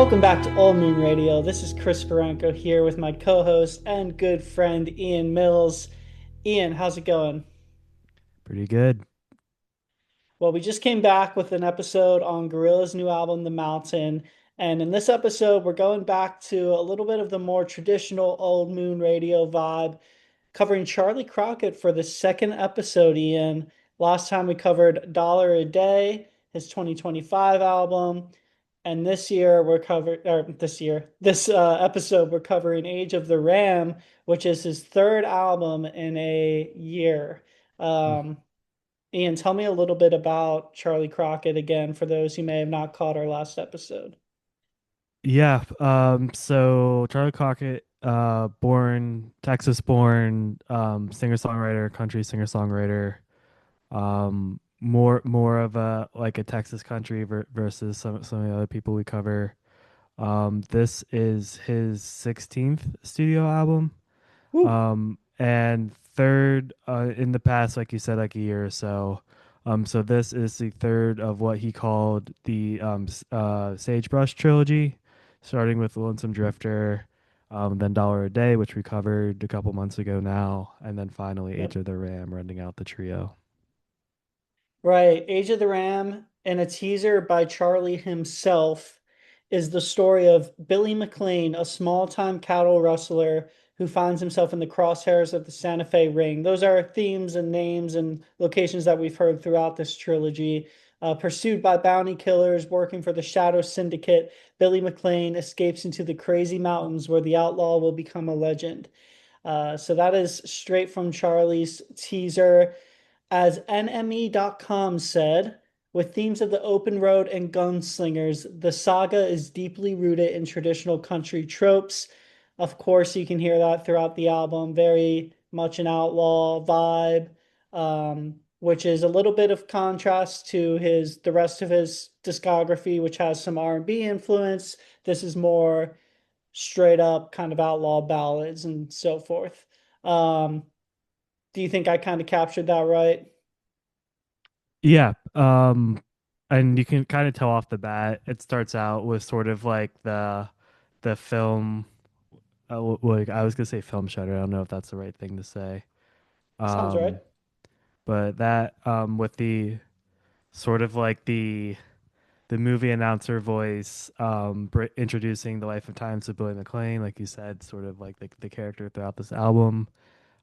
Welcome back to Old Moon Radio. This is Chris Baranco here with my co-host and good friend Ian Mills. Ian, how's it going? Pretty good. Well, we just came back with an episode on Gorilla's new album, The Mountain. And in this episode, we're going back to a little bit of the more traditional Old Moon Radio vibe, covering Charley Crockett for the second episode, Ian. Last time we covered Dollar a Day, his 2025 album. And this episode, we're covering Age of the Ram, which is his third album in a year. Mm. Um, Ian, tell me a little bit about Charley Crockett again for those who may have not caught our last episode. Yeah, so Charlie Crockett, Texas born, singer-songwriter, country singer-songwriter, more of a like a Texas country versus some of the other people we cover. This is his 16th studio album. Woo. And third in the past, like you said, like a year or so. So this is the third of what he called the Sagebrush trilogy, starting with Lonesome Drifter, then Dollar a Day, which we covered a couple months ago now, and then finally Age Yep. of the Ram, rounding out the trio. Right. Age of the Ram and a teaser by Charlie himself is the story of Billy McLean, a small-time cattle rustler who finds himself in the crosshairs of the Santa Fe Ring. Those are themes and names and locations that we've heard throughout this trilogy. Pursued by bounty killers working for the Shadow Syndicate, Billy McLean escapes into the crazy mountains where the outlaw will become a legend. So that is straight from Charlie's teaser. As NME.com said, with themes of the open road and gunslingers, the saga is deeply rooted in traditional country tropes. Of course, you can hear that throughout the album. Very much an outlaw vibe, which is a little bit of contrast to the rest of his discography, which has some R&B influence. This is more straight up kind of outlaw ballads and so forth. Um, do you think I kind of captured that right? Yeah, and you can kind of tell off the bat. It starts out with sort of like the film. Like I was gonna say film shutter. I don't know if that's the right thing to say. Sounds right. Um, but that with the sort of like the movie announcer voice introducing the life and times of Billy McLean, like you said, sort of like the character throughout this album.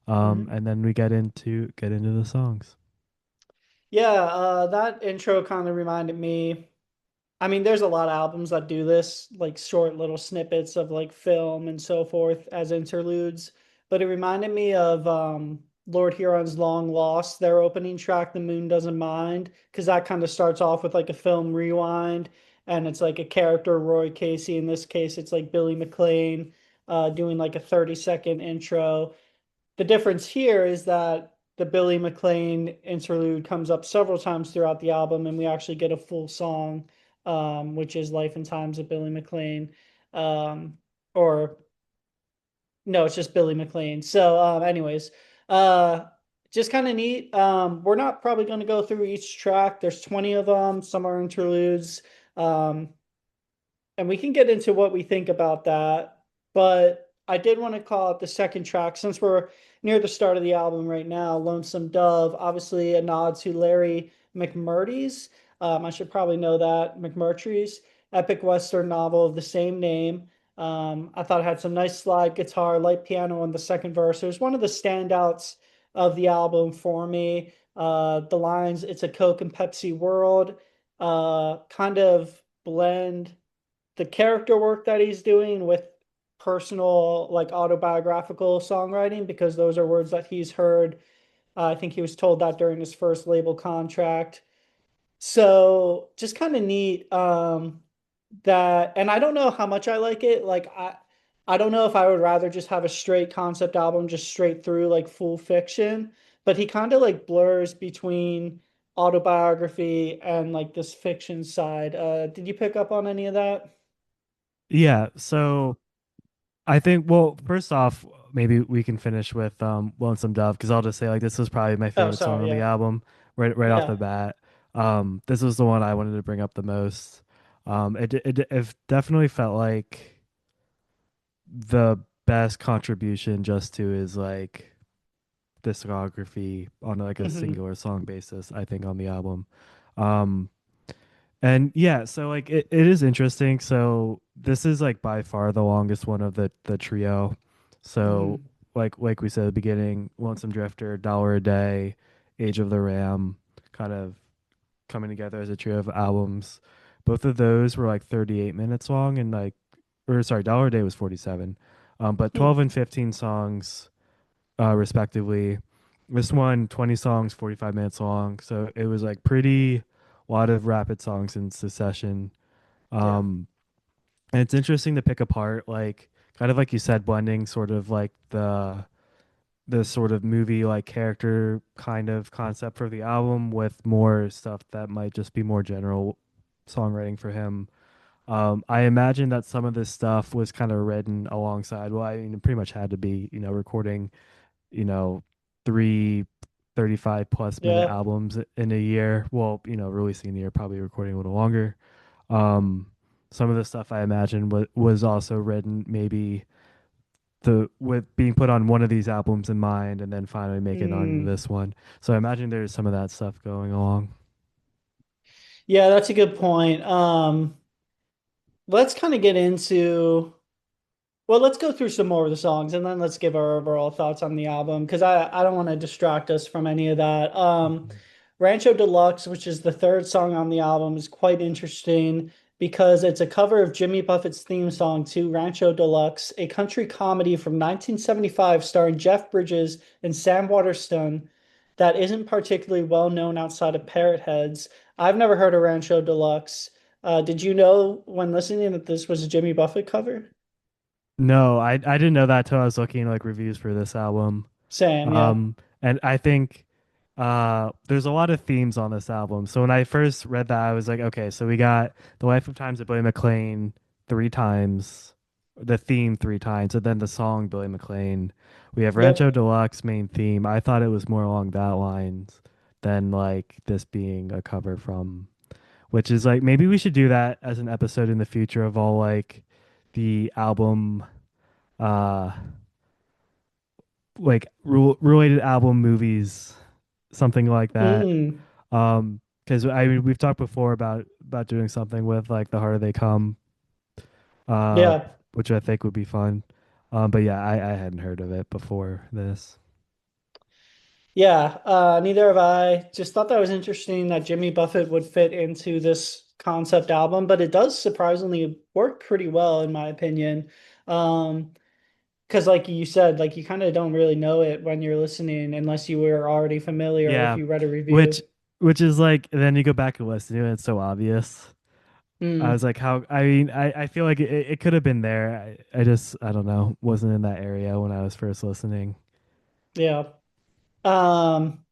Hmm. And then we get into the songs. Yeah, that intro kind of reminded me. I mean, there's a lot of albums that do this, like short little snippets of like film and so forth as interludes. But it reminded me of Lord Huron's Long Lost, their opening track, The Moon Doesn't Mind, because that kind of starts off with like a film rewind, and it's like a character, Roy Casey. In this case, it's like Billy McLean doing like a 30-second intro. The difference here is that the Billy McLean interlude comes up several times throughout the album, and we actually get a full song, which is Life and Times of Billy McLean. Or no, it's just Billy McLean. So, anyways, uh, just kind of neat. We're not probably going to go through each track. There's 20 of them. Some are interludes. Um, and we can get into what we think about that. But I did want to call out the second track since we're near the start of the album right now. Lonesome Dove, obviously a nod to Larry McMurtry's. I should probably know that McMurtry's epic Western novel of the same name. I thought it had some nice slide guitar, light piano on the second verse. It was one of the standouts of the album for me. The lines, "It's a Coke and Pepsi world," kind of blend the character work that he's doing with personal, like autobiographical songwriting, because those are words that he's heard. I think he was told that during his first label contract. So just kind of neat. That, and I don't know how much I like it. I don't know if I would rather just have a straight concept album, just straight through like full fiction, but he kind of like blurs between autobiography and like this fiction side. Did you pick up on any of that? Yeah, so I think, well, first off, maybe we can finish with Lonesome Dove, because I'll just say like this was probably my Oh, favorite song sorry. on the Yeah. album right off Yeah. the bat. This was the one I wanted to bring up the most. It definitely felt like the best contribution just to his like discography on like a Hmm. singular song basis, I think, on the album. Um, and yeah, so like it is interesting. So this is like by far the longest one of the trio. So Hmm. like we said at the beginning, Lonesome Drifter, Dollar a Day, Age of the Ram, kind of coming together as a trio of albums. Both of those were like 38 minutes long and like or sorry, Dollar a Day was 47. But 12 and 15 songs respectively. This one, 20 songs, 45 minutes long. So it was like pretty a lot of rapid songs in succession. Yeah. Um, and it's interesting to pick apart, like kind of like you said, blending sort of like the sort of movie like character kind of concept for the album with more stuff that might just be more general songwriting for him. I imagine that some of this stuff was kind of written alongside, well, I mean, it pretty much had to be, recording you know, three 35 plus minute Yeah. albums in a year. Well, releasing in a year, probably recording a little longer. Um, some of the stuff I imagine was also written maybe the with being put on one of these albums in mind and then finally make it on Mm. this one. So I imagine there's some of that stuff going along. Yeah, that's a good point. Let's kind of get into, well, let's go through some more of the songs and then let's give our overall thoughts on the album because I don't want to distract us from any of that. Mhm. Rancho Deluxe, which is the third song on the album, is quite interesting because it's a cover of Jimmy Buffett's theme song to Rancho Deluxe, a country comedy from 1975 starring Jeff Bridges and Sam Waterston that isn't particularly well known outside of Parrot Heads. I've never heard of Rancho Deluxe. Did you know when listening that this was a Jimmy Buffett cover? No, I didn't know that till I was looking like reviews for this album. Sam, yeah. And I think there's a lot of themes on this album. So when I first read that, I was like, okay, so we got The Life of Times of Billy McLean three times, the theme three times, and then the song Billy McLean. We have Rancho Yep. Deluxe main theme. I thought it was more along that lines than like this being a cover from, which is like maybe we should do that as an episode in the future of all like the album uh like related album movies, something like that. Mm, Because I mean, we've talked before about doing something with like The Harder They Come, uh, yeah. which I think would be fun. But yeah, I hadn't heard of it before this. Yeah, neither have I. Just thought that was interesting that Jimmy Buffett would fit into this concept album, but it does surprisingly work pretty well in my opinion. Um, because like you said, like you kind of don't really know it when you're listening unless you were already familiar or if Yeah, you read a which review. which is like then you go back and listen to it, it's so obvious. I was Mm, like, how? I mean, I feel like it could have been there. I just I don't know, wasn't in that area when I was first listening. yeah. Um,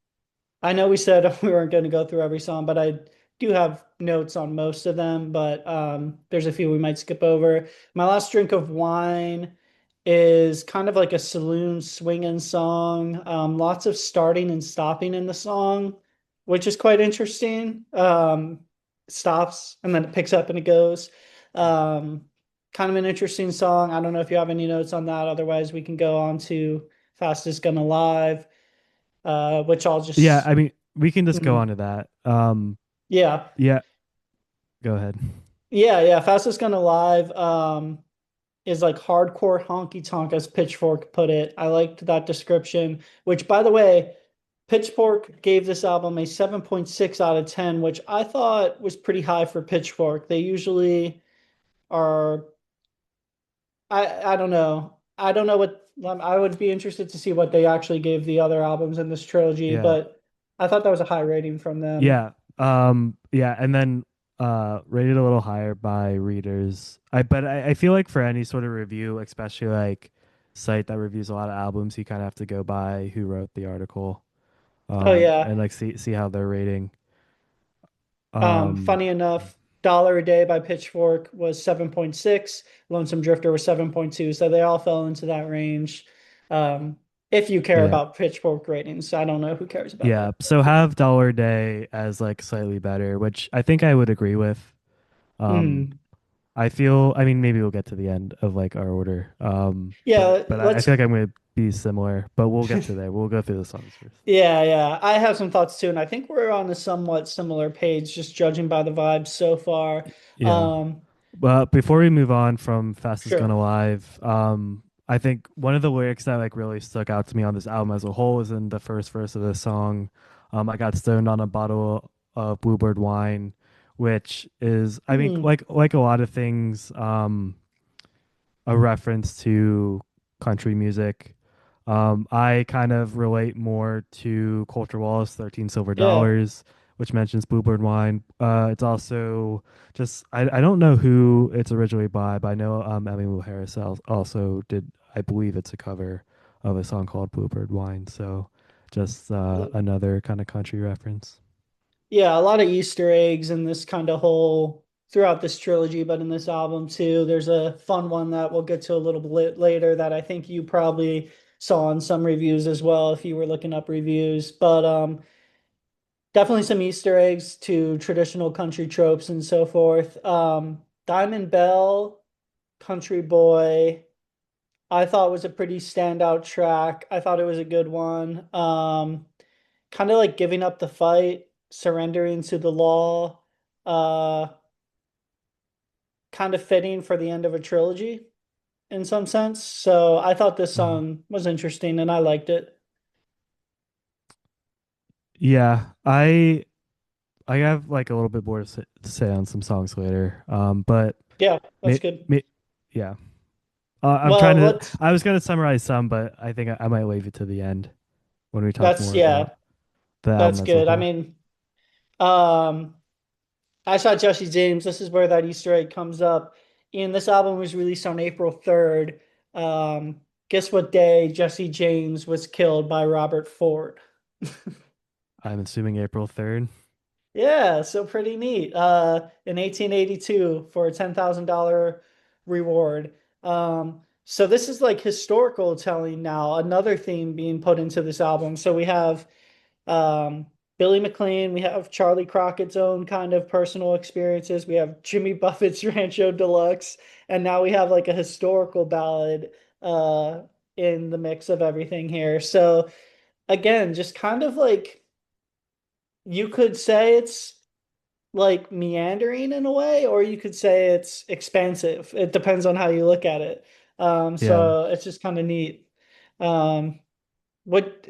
I know we said we weren't going to go through every song, but I do have notes on most of them, but there's a few we might skip over. My last drink of wine is kind of like a saloon swinging song. Lots of starting and stopping in the song, which is quite interesting. Stops and then it picks up and it goes. Um, Kind of an interesting song. I don't know if you have any notes on that. Otherwise, we can go on to Fastest Gun Alive, which I'll Yeah, just I mean, we can just go mhm. on to that. Yeah. Yeah, go ahead. Yeah. Fastest Gun Alive is like hardcore honky tonk, as Pitchfork put it. I liked that description, which by the way, Pitchfork gave this album a 7.6 out of 10, which I thought was pretty high for Pitchfork. They usually are, I don't know. I don't know what I would be interested to see what they actually gave the other albums in this trilogy, Yeah. but I thought that was a high rating from them. Yeah. Yeah, and then rated a little higher by readers. I feel like for any sort of review, especially like site that reviews a lot of albums, you kind of have to go by who wrote the article. Oh yeah. And like see how they're rating. Um Funny enough, Dollar a Day by Pitchfork was 7.6, Lonesome Drifter was 7.2, so they all fell into that range. Um, if you care yeah. about Pitchfork ratings, I don't know who cares about Yeah. that. So have Dollar Day as like slightly better, which I think I would agree with. Um, Mhm. I mean, maybe we'll get to the end of like our order. Yeah, But I let's. feel like I'm going to be similar, but we'll get to there. We'll go through the songs first. Yeah, yeah. I have some thoughts too, and I think we're on a somewhat similar page, just judging by the vibes so far. Yeah. Um, But before we move on from Fastest Gun sure. Alive, I think one of the lyrics that like really stuck out to me on this album as a whole is in the first verse of the song. I got stoned on a bottle of bluebird wine, which is, I think, Hmm. like a lot of things, a reference to country music. I kind of relate more to Culture Wallace, 13 Silver Yeah. Dollars, which mentions Bluebird Wine. It's also just, I don't know who it's originally by, but I know Emmylou Harris also did, I believe it's a cover of a song called Bluebird Wine. So just another kind of country reference. Yeah, a lot of Easter eggs in this kind of whole throughout this trilogy, but in this album too. There's a fun one that we'll get to a little bit later that I think you probably saw in some reviews as well if you were looking up reviews. But definitely some Easter eggs to traditional country tropes and so forth. Diamond Bell, Country Boy, I thought was a pretty standout track. I thought it was a good one. Kind of like giving up the fight, surrendering to the law, uh, kind of fitting for the end of a trilogy in some sense. So I thought this Mhm. song was interesting and I liked it. Yeah, I have like a little bit more to say on some songs later. But Yeah, that's may, good. yeah. I'm trying Well, to. let's I was gonna summarize some, but I think I might leave it to the end when we talk that's more about yeah, the album that's as a good. I whole. mean, um, I shot Jesse James. This is where that Easter egg comes up. And this album was released on April 3rd. Guess what day Jesse James was killed by Robert Ford? I'm assuming April 3rd. Yeah, so pretty neat. In 1882 for a $10,000 reward. So this is like historical telling now, another theme being put into this album. So we have Billy McLean, we have Charlie Crockett's own kind of personal experiences, we have Jimmy Buffett's Rancho Deluxe, and now we have like a historical ballad in the mix of everything here. So again, just kind of like you could say it's like meandering in a way, or you could say it's expansive. It depends on how you look at it. Yeah, So it's just kind of neat. Um, what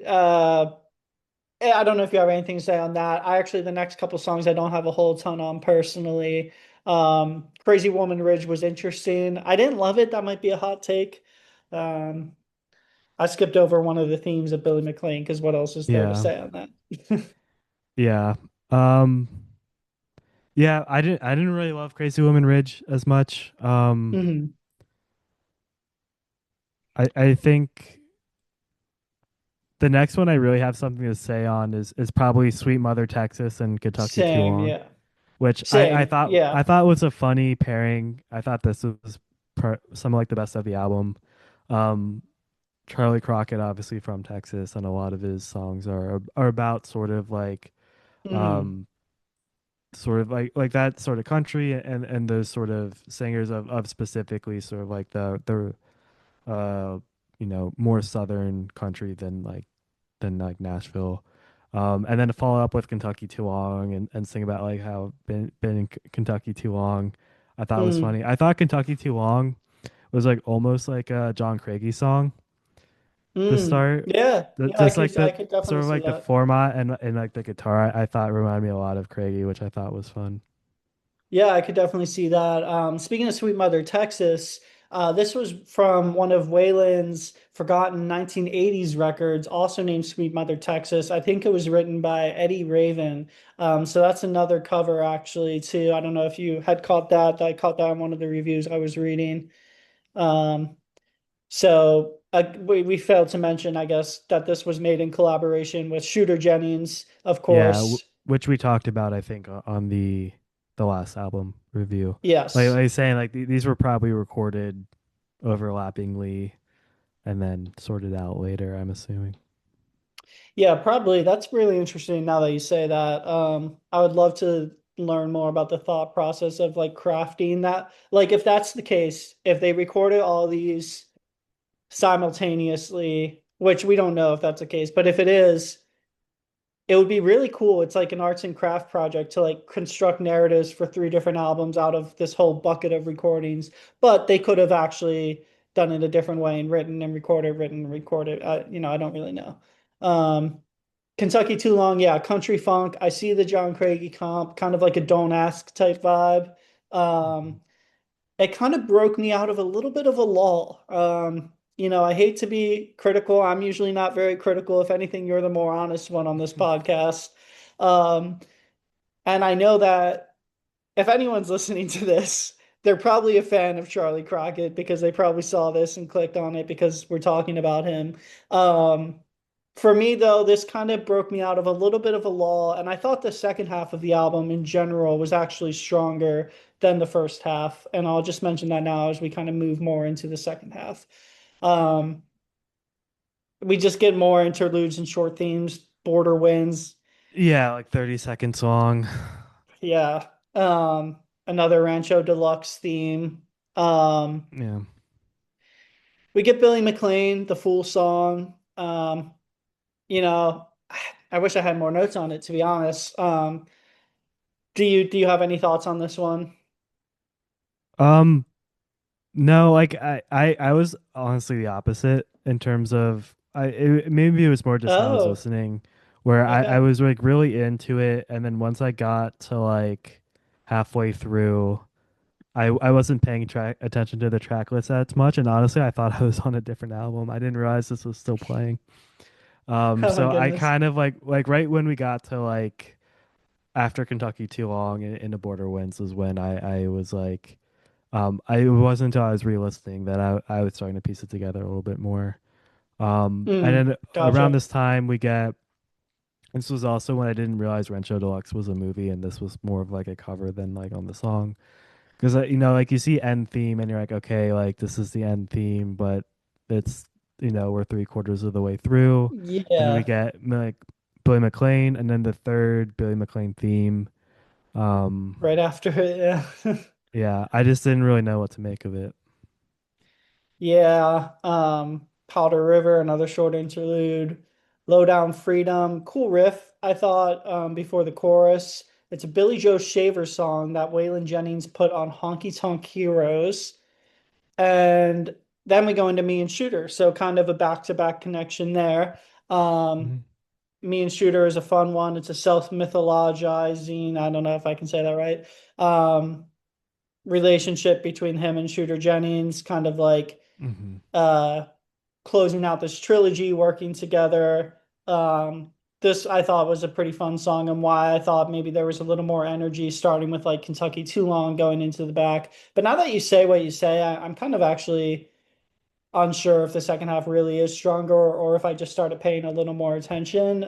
I don't know if you have anything to say on that. I actually the next couple songs I don't have a whole ton on personally. Crazy Woman Ridge was interesting. I didn't love it. That might be a hot take. Um, I skipped over one of the themes of Billy McLean because what else is there to yeah, say on that? yeah. Um, yeah. I didn't really love Crazy Woman Ridge as much. Mhm. I think the next one I really have something to say on is probably Sweet Mother Texas and Kentucky Too Same, Long, yeah. which Same, yeah. I thought was a funny pairing. I thought this was some like the best of the album. Um, Charlie Crockett, obviously from Texas, and a lot of his songs are about Mhm. um sort of like that sort of country and those sort of singers of specifically sort of like uh more southern country than like Nashville. And then to follow up with Kentucky Too Long and sing about like how been in Kentucky too long, I thought was Mm. funny. I thought Kentucky Too Long was like almost like a John Craigie song to Mm. start. Yeah, yeah, Just like I the could sort definitely of see like the that. format and like the guitar, I thought reminded me a lot of Craigie, which I thought was fun. Yeah, I could definitely see that. Speaking of Sweet Mother Texas, this was from one of Waylon's forgotten 1980s records, also named Sweet Mother Texas. I think it was written by Eddie Raven. So that's another cover actually too. I don't know if you had caught that. I caught that in one of the reviews I was reading. Um, we failed to mention, I guess, that this was made in collaboration with Shooter Jennings, of Yeah, course. which we talked about, I think, on the last album review. Yes. Like saying, like these were probably recorded overlappingly and then sorted out later. I'm assuming. Yeah, probably. That's really interesting now that you say that. I would love to. learn more about the thought process of like crafting that. Like if that's the case, if they recorded all these simultaneously, which we don't know if that's the case, but if it is, it would be really cool. It's like an arts and craft project to like construct narratives for three different albums out of this whole bucket of recordings. But they could have actually done it a different way and written and recorded. I don't really know. Um, Kentucky Too Long, yeah, country funk. I see the John Craigie comp, kind of like a Don't Ask type vibe. Mhm. Um, it kind of broke me out of a little bit of a lull. I hate to be critical. I'm usually not very critical. If anything, you're the more honest one on this podcast. Um, and I know that if anyone's listening to this, they're probably a fan of Charley Crockett because they probably saw this and clicked on it because we're talking about him. Um, for me, though, this kind of broke me out of a little bit of a lull, and I thought the second half of the album in general was actually stronger than the first half. And I'll just mention that now as we kind of move more into the second half. Um, we just get more interludes and short themes, border wins. Yeah, like 30 seconds long. Yeah. Another Rancho Deluxe theme. Um, Yeah. we get Billy McLean, the Fool song. You know, I wish I had more notes on it, to be honest. Do you have any thoughts on this one? Um, no, like I was honestly the opposite in terms of maybe it was more just how I was Oh, listening, where I okay. was like really into it, and then once I got to like halfway through, I wasn't paying track attention to the track list as much, and honestly, I thought I was on a different album. I didn't realize this was still playing. Oh my So I goodness. kind of like right when we got to like after Kentucky Too Long into Border Winds was when I was like, it wasn't until I was re-listening that I was starting to piece it together a little bit more. And then around Gotcha. this time we get this was also when I didn't realize Rancho Deluxe was a movie and this was more of like a cover than like on the song. Because like you see end theme and you're like, okay, like this is the end theme, but it's we're three-quarters of the way through. Then we Yeah, get like Billy McLean, and then the third Billy McLean theme. Um, right after it. Yeah. yeah, I just didn't really know what to make of it. Yeah. Powder River, another short interlude. Low Down Freedom, cool riff, I thought, before the chorus. It's a Billy Joe Shaver song that Waylon Jennings put on Honky Tonk Heroes. And then we go into Me and Shooter. So kind of a back-to-back connection there. Um, Mhm. Me and Shooter is a fun one. It's a self-mythologizing, I don't know if I can say that right. Um, Relationship between him and Shooter Jennings, kind of like Mhm. uh closing out this trilogy, working together. This I thought was a pretty fun song, and why I thought maybe there was a little more energy starting with like Kentucky Too Long going into the back. But now that you say what you say, I'm kind of actually unsure if the second half really is stronger, or if I just started paying a little more attention,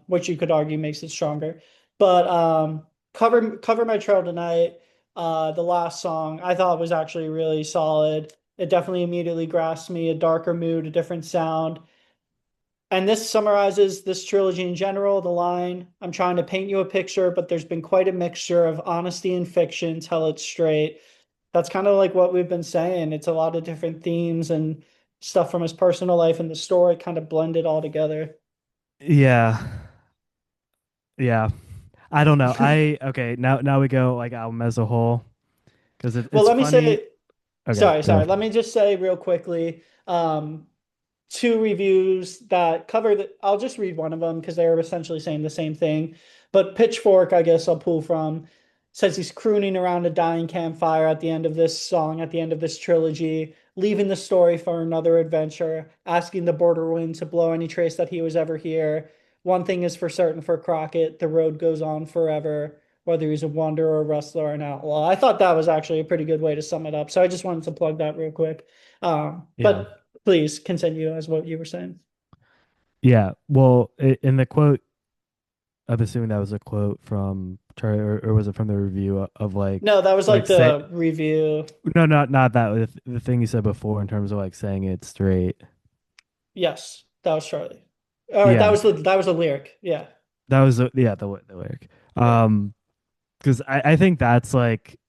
which you could argue makes it stronger. But cover my trail tonight. The last song I thought was actually really solid. It definitely immediately grasped me, a darker mood, a different sound. And this summarizes this trilogy in general. The line, I'm trying to paint you a picture, but there's been quite a mixture of honesty and fiction. Tell it straight. That's kind of like what we've been saying. It's a lot of different themes and stuff from his personal life and the story kind of blended all together. Yeah, yeah. I don't know. I okay. Now we go like album as a whole because Well, it's let me funny. say, Okay, sorry. go. Let me just say real quickly, two reviews that cover the, I'll just read one of them because they're essentially saying the same thing. But Pitchfork, I guess I'll pull from, says he's crooning around a dying campfire at the end of this song, at the end of this trilogy, leaving the story for another adventure, asking the border wind to blow any trace that he was ever here. One thing is for certain for Crockett, the road goes on forever, whether he's a wanderer, a rustler, or an outlaw. I thought that was actually a pretty good way to sum it up. So I just wanted to plug that real quick. Yeah, But please continue as what you were saying. yeah. Well, in the quote, I'm assuming that was a quote from Charlie, or was it from the review of No, that was like say the review. no, not that the thing you said before in terms of like saying it straight. Yes, that was Charlie. Or Yeah, that was the lyric. Yeah. that was the lyric. Yeah. Um, because I think that's like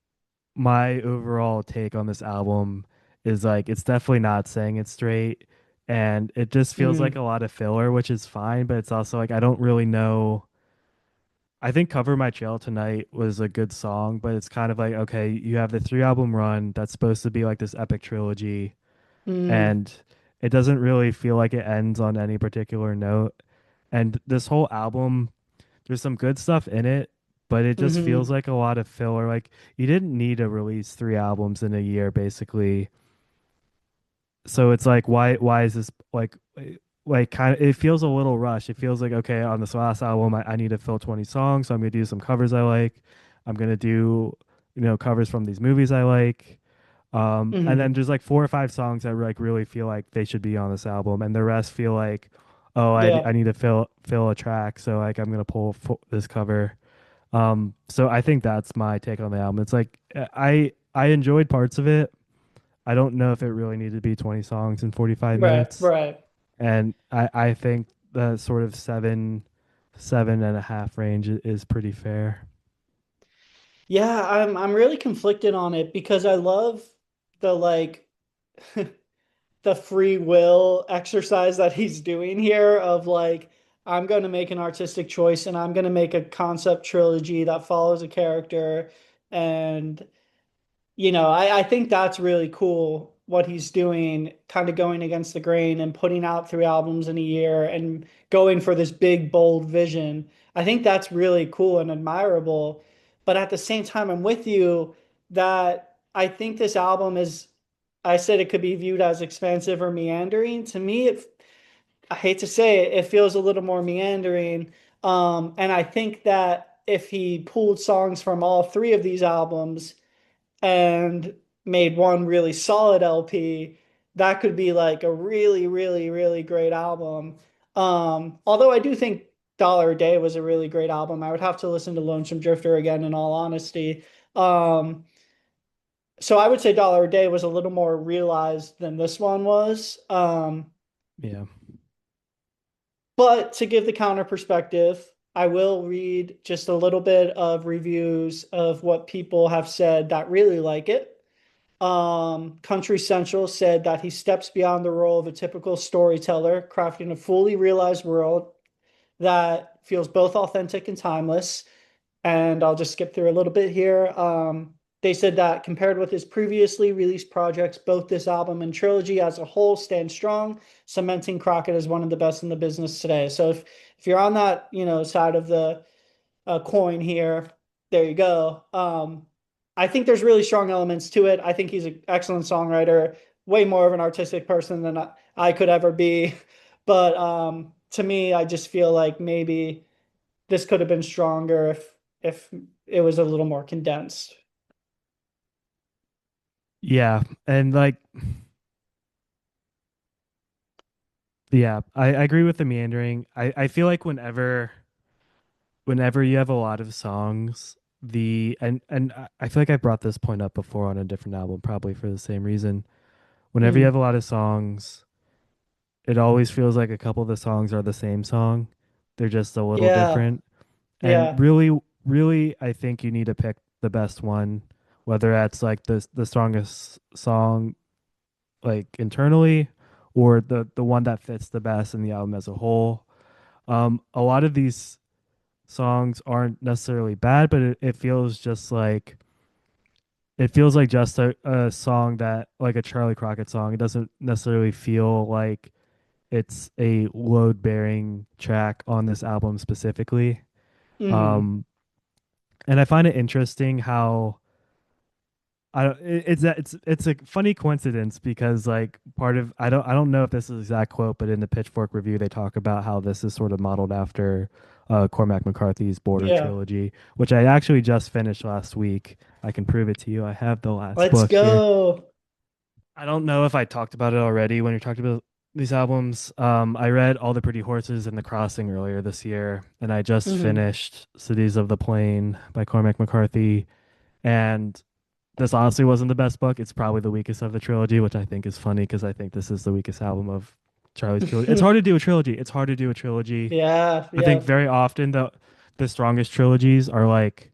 my overall take on this album is like it's definitely not saying it straight, and it just feels like Hmm. a lot of filler, which is fine, but it's also like I don't really know. I think Cover My Trail Tonight was a good song, but it's kind of like, okay, you have the three album run that's supposed to be like this epic trilogy, Hmm. and it doesn't really feel like it ends on any particular note. And this whole album, there's some good stuff in it, but it just feels Hmm. like a lot of filler. Like you didn't need to release three albums in a year, basically. So it's like, why is this like kind of, it feels a little rushed. It feels like, okay, on this last album, I need to fill 20 songs, so I'm gonna do some covers I like. I'm gonna do, covers from these movies I like. And then Hmm. there's like four or five songs that like really feel like they should be on this album, and the rest feel like, oh, I Yeah. need to fill a track, so like I'm gonna pull this cover. So I think that's my take on the album. It's like I enjoyed parts of it. I don't know if it really needed to be 20 songs in 45 Right. minutes, Right. and I think the sort of seven and a half range is pretty fair. Yeah, I'm really conflicted on it because I love the like the free will exercise that he's doing here of like I'm going to make an artistic choice and I'm going to make a concept trilogy that follows a character and I think that's really cool what he's doing, kind of going against the grain and putting out three albums in a year and going for this big, bold vision. I think that's really cool and admirable. But at the same time, I'm with you that I think this album is, I said it could be viewed as expansive or meandering. To me, I hate to say it, it feels a little more meandering. And I think that if he pulled songs from all three of these albums, and made one really solid LP, that could be like a really, really, really great album. Although I do think Dollar a Day was a really great album. I would have to listen to Lonesome Drifter again in all honesty. Um, so I would say Dollar a Day was a little more realized than this one was. Yeah. But to give the counter perspective, I will read just a little bit of reviews of what people have said that really like it. Country Central said that he steps beyond the role of a typical storyteller, crafting a fully realized world that feels both authentic and timeless. And I'll just skip through a little bit here. They said that compared with his previously released projects, both this album and trilogy as a whole stand strong, cementing Crockett as one of the best in the business today. So if you're on that side of the coin here. There you go. I think there's really strong elements to it. I think he's an excellent songwriter, way more of an artistic person than I could ever be. But to me, I just feel like maybe this could have been stronger if it was a little more condensed. Yeah. And like, yeah, I agree with the meandering. I feel like whenever you have a lot of songs, I feel like I brought this point up before on a different album, probably for the same reason. Whenever you have Mm, a lot of songs, it always feels like a couple of the songs are the same song. They're just a little yeah, different. And yeah. really, I think you need to pick the best one, whether that's like the strongest song like internally or the one that fits the best in the album as a whole. A lot of these songs aren't necessarily bad, but it feels just like just a song that like a Charlie Crockett song. It doesn't necessarily feel like it's a load bearing track on this album specifically. Hmm. Um, and I find it interesting how I don't, it's a funny coincidence because like part of I don't know if this is an exact quote, but in the Pitchfork review they talk about how this is sort of modeled after Cormac McCarthy's Border Yeah. trilogy, which I actually just finished last week. I can prove it to you. I have the last Let's book here. go. I don't know if I talked about it already when you're talking about these albums. I read All the Pretty Horses and The Crossing earlier this year, and I just Hmm. finished Cities of the Plain by Cormac McCarthy. And this honestly wasn't the best book. It's probably the weakest of the trilogy, which I think is funny because I think this is the weakest album of Charlie's trilogy. It's hard to do a trilogy. It's hard to do a trilogy. Yeah, I think yeah. very often the strongest trilogies are like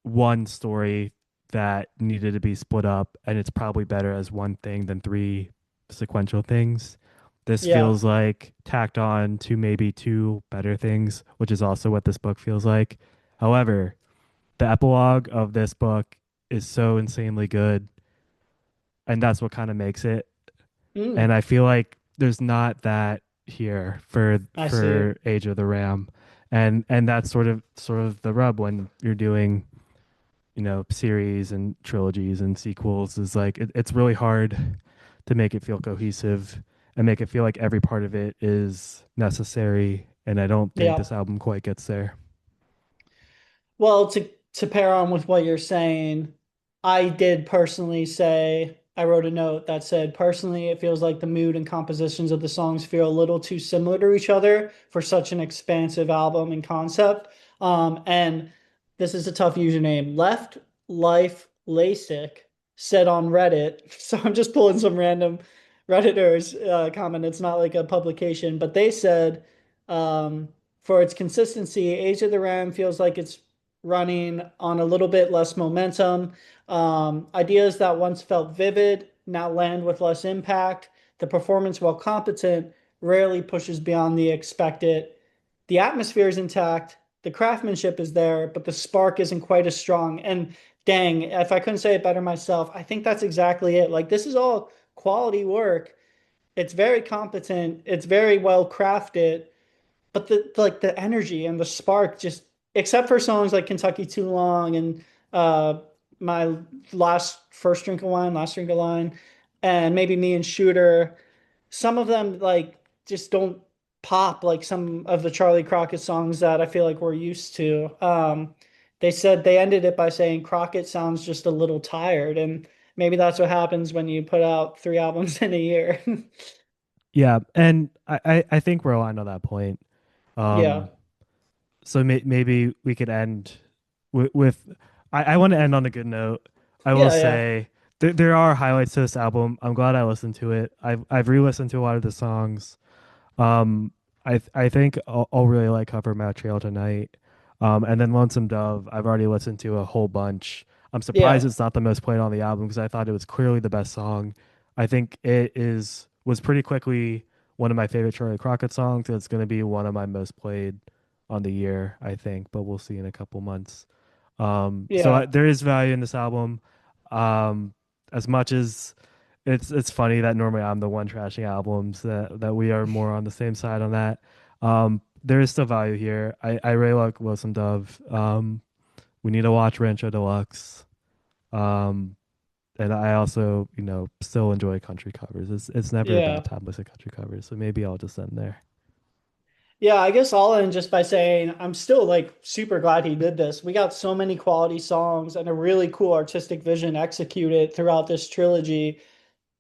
one story that needed to be split up, and it's probably better as one thing than three sequential things. This Yeah. feels like tacked on to maybe two better things, which is also what this book feels like. However, the epilogue of this book is so insanely good, and that's what kind of makes it. And Mm, I feel like there's not that here for I see. Age of the Ram, and that's sort of the rub when you're doing series and trilogies and sequels is like it's really hard to make it feel cohesive and make it feel like every part of it is necessary. And I don't think Yeah. this album quite gets there. Well, to pair on with what you're saying, I did personally say I wrote a note that said personally it feels like the mood and compositions of the songs feel a little too similar to each other for such an expansive album and concept. And this is a tough username. Left Life LASIK said on Reddit. So I'm just pulling some random Redditors comment. It's not like a publication, but they said for its consistency, Age of the Ram feels like it's running on a little bit less momentum. Ideas that once felt vivid now land with less impact. The performance, while competent, rarely pushes beyond the expected. The atmosphere is intact. The craftsmanship is there, but the spark isn't quite as strong. And dang, if I couldn't say it better myself, I think that's exactly it. Like, this is all quality work. It's very competent. It's very well crafted, but the energy and the spark just, except for songs like Kentucky Too Long and uh my last first drink of wine, last drink of wine, and maybe Me and Shooter, some of them like just don't pop like some of the Charlie Crockett songs that I feel like we're used to. They said they ended it by saying Crockett sounds just a little tired, and maybe that's what happens when you put out three albums in a year. Yeah, and I think we're aligned on that point. Yeah. um so maybe we could end with I want to end on a good note. I will Yeah, yeah. say there are highlights to this album. I'm glad I listened to it. I've re-listened to a lot of the songs. Um, I think I'll really like Cover My Trail Tonight. And then Lonesome Dove, I've already listened to a whole bunch. I'm surprised Yeah. it's not the most played on the album because I thought it was clearly the best song. I think it was pretty quickly one of my favorite Charlie Crockett songs. It's going to be one of my most played on the year, I think, but we'll see in a couple months. Yeah. There is value in this album. Um, as much as it's funny that normally I'm the one trashing albums that we are more on the same side on that. There is still value here. I really like Wilson Dove. We need to watch Rancho Deluxe. Um, and I also, still enjoy country covers. It's never a bad Yeah. time with the country covers. So maybe I'll just end there. Yeah, I guess I'll end just by saying I'm still like super glad he did this. We got so many quality songs and a really cool artistic vision executed throughout this trilogy.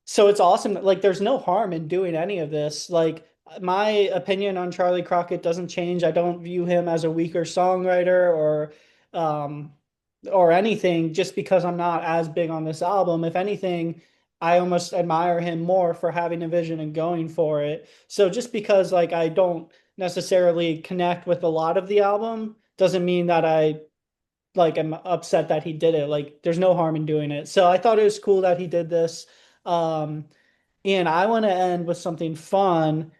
So it's awesome that like there's no harm in doing any of this. Like my opinion on Charlie Crockett doesn't change. I don't view him as a weaker songwriter um or anything just because I'm not as big on this album. If anything, I almost admire him more for having a vision and going for it. So just because like I don't necessarily connect with a lot of the album doesn't mean that I like am upset that he did it. Like there's no harm in doing it. So I thought it was cool that he did this. Um, and I want to end with something fun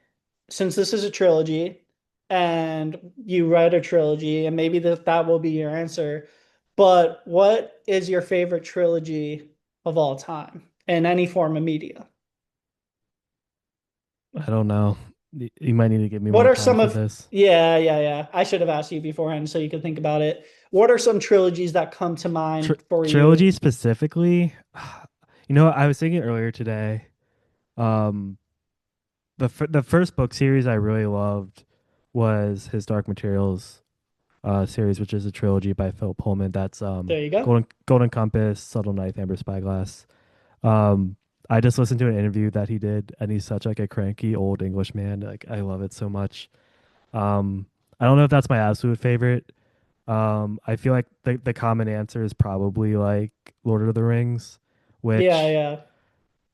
since this is a trilogy and you read a trilogy, and maybe that will be your answer. But what is your favorite trilogy of all time in any form of media? I don't know. You might need to give me What more are time some for of, this. yeah, yeah, yeah. I should have asked you beforehand so you could think about it. What are some trilogies that come to Tr mind for you? Trilogy specifically, I was thinking earlier today. Um, the first book series I really loved was his Dark Materials series, which is a trilogy by Philip Pullman. That's There you go. Golden Compass, Subtle Knife, Amber Spyglass. Um, I just listened to an interview that he did, and he's such like a cranky old English man. Like I love it so much. Um, I don't know if that's my absolute favorite. I feel like the common answer is probably like Lord of the Rings, Yeah, which yeah.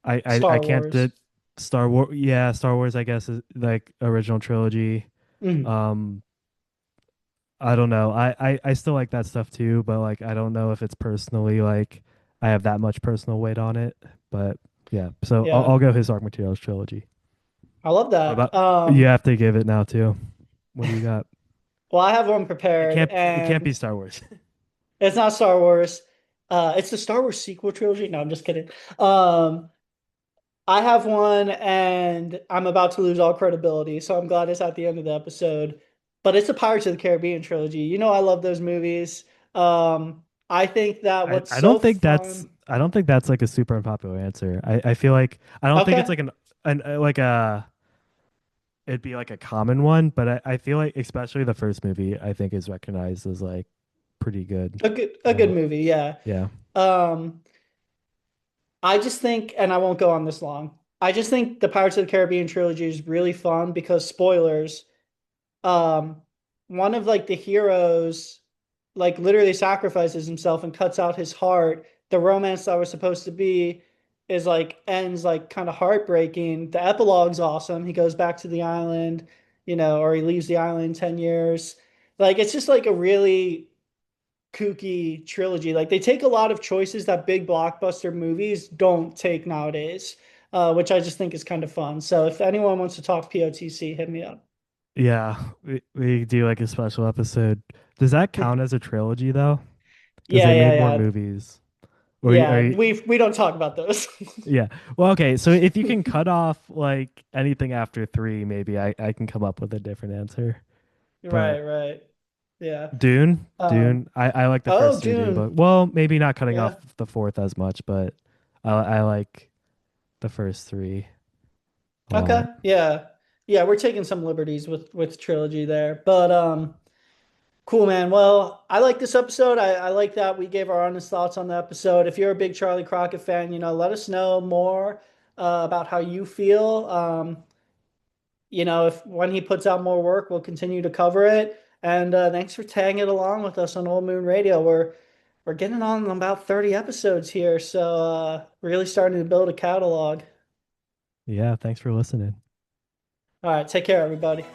I Star can't Wars. did Star Wars. Yeah, Star Wars. I guess is like original trilogy. Mm. Um, I don't know. I still like that stuff too, but like I don't know if it's personally like I have that much personal weight on it. But yeah, so Yeah, I'll go his Dark Materials trilogy. I love What that. about you have to give it now too. What do you got? Well, I have one prepared, It can't and be Star Wars. it's not Star Wars. It's the Star Wars sequel trilogy. No, I'm just kidding. Um, I have one, and I'm about to lose all credibility, so I'm glad it's at the end of the episode. But it's a Pirates of the Caribbean trilogy. You know, I love those movies. I think that what's so fun. I don't think that's like a super unpopular answer. I feel like I don't think it's Okay, like an like a it'd be like a common one, but I feel like especially the first movie I think is recognized as like pretty good. a good So movie, yeah. yeah. Um, I just think, and I won't go on this long. I just think the Pirates of the Caribbean trilogy is really fun because spoilers. Um, one of like the heroes, like literally sacrifices himself and cuts out his heart. The romance that was supposed to be is like ends like kind of heartbreaking. The epilogue's awesome. He goes back to the island, or he leaves the island 10 years. Like it's just like a really kooky trilogy. Like they take a lot of choices that big blockbuster movies don't take nowadays, which I just think is kind of fun. So if anyone wants to talk POTC, hit me up. Yeah, we do like a special episode. Does that count as a trilogy though? Because Yeah, they yeah, made more yeah. movies. Are Yeah, you, we don't talk about those. yeah. Well, okay. So if you can cut off like anything after three, maybe I can come up with a different answer. But Right, right. Yeah. Dune. I like the Oh, first three Dune Dune. books. Well, maybe not cutting off Yeah. the fourth as much, but I like the first three a Okay. lot. Yeah. Yeah, we're taking some liberties with trilogy there. But cool, man. Well, I like this episode. I like that we gave our honest thoughts on the episode. If you're a big Charlie Crockett fan, let us know more about how you feel. If when he puts out more work, we'll continue to cover it. And thanks for tagging along with us on Old Moon Radio. We're getting on about 30 episodes here, so really starting to build a catalog. Yeah, thanks for listening. All right, take care, everybody.